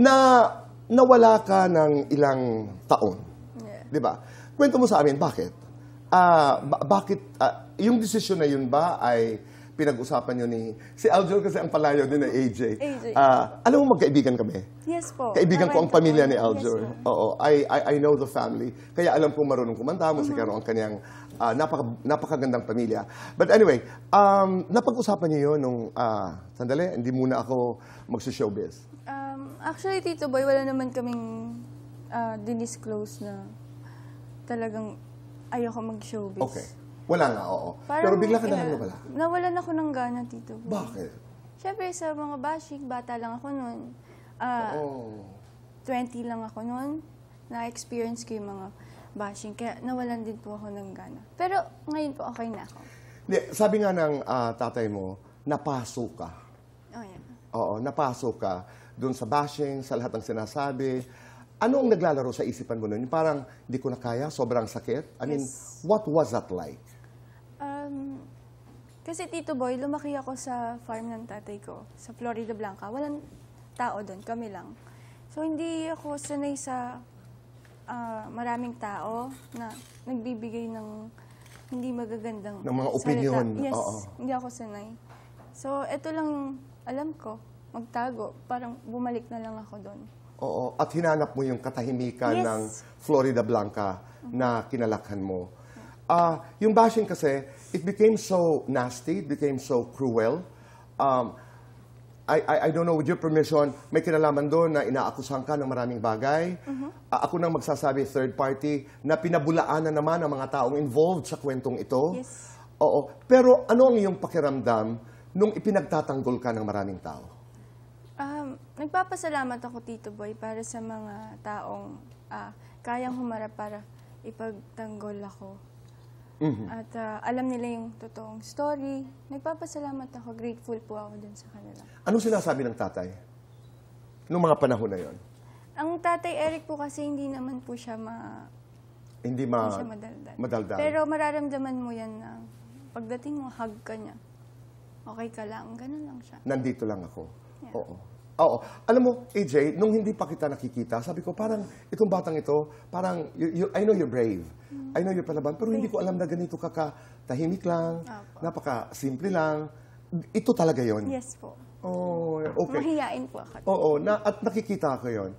na nawala ka ng ilang taon. Yeah. Di ba? Kwento mo sa amin, bakit? Yung desisyon na yun ba ay pinag-usapan nyo ni... Si Aljur kasi ang palayo din na AJ. AJ. Alam mo, magkaibigan kami. Yes po. Kaibigan ko ang pamilya ni Yes Aljur. po. Oo, I know the family. Kaya alam kong marunong kumanta, musikero ang kanyang napakagandang pamilya. But anyway, napag-usapan niyo yun nung... sandali, hindi muna ako magsa-showbiz. Actually, Tito Boy, wala naman kaming dinisclose na talagang ayoko mag-showbiz. Okay. Wala nga, oo. Parang, Pero bigla ka na lang nawala. Nawalan ako ng gana, Tito Boy. Bakit? Siyempre, sa mga bashing, bata lang ako noon. Oo. 20 lang ako noon. Na-experience ko yung mga bashing. Kaya nawalan din po ako ng gana. Pero ngayon po, okay na ako. Hindi, sabi nga ng tatay mo, napasok ka. Oh, yeah. Oo, napasok ka doon sa bashing, sa lahat ng sinasabi. Ano ang naglalaro sa isipan mo noon? Parang, hindi ko na kaya, sobrang sakit. I mean, what was that like? Kasi Tito Boy, lumaki ako sa farm ng tatay ko, sa Florida Blanca. Walang tao doon, kami lang. So, hindi ako sanay sa maraming tao na nagbibigay ng hindi magagandang Ng mga opinion. salita. Yes, Oo. hindi ako sanay. So, ito lang yung alam ko, magtago. Parang bumalik na lang ako doon. Oo, at hinanap mo yung katahimikan Yes. ng Florida Blanca na kinalakhan mo. Yung bashing kasi, it became so nasty, it became so cruel. I don't know, with your permission, may kinalaman doon na inaakusahan ka ng maraming bagay. Ako nang magsasabi, third party, na pinabulaanan naman ang mga taong involved sa kwentong ito. Yes. Oo. Pero ano ang iyong pakiramdam nung ipinagtatanggol ka ng maraming tao? Nagpapasalamat ako, Tito Boy, para sa mga taong kayang humarap para ipagtanggol ako. At alam nila yung totoong story. Nagpapasalamat ako, grateful po ako dun sa kanila. Anong sinasabi ng tatay? Noong mga panahon na yon? Ang tatay Eric po kasi hindi naman po siya Hindi siya madaldal. madaldal. Pero mararamdaman mo yan na pagdating mo, hug ka niya. Okay ka lang, ganun lang siya. Nandito lang ako. Yeah. Oo. Oo. Alam mo, AJ, nung hindi pa kita nakikita, sabi ko, parang itong batang ito, parang, I know you're brave. I know you're palaban, pero hindi ko alam na ganito tahimik lang, Opo. napaka-simple lang. Ito talaga yon. Yes po. Oh, okay. Mahiyain po ako. Oo, at nakikita ko yon.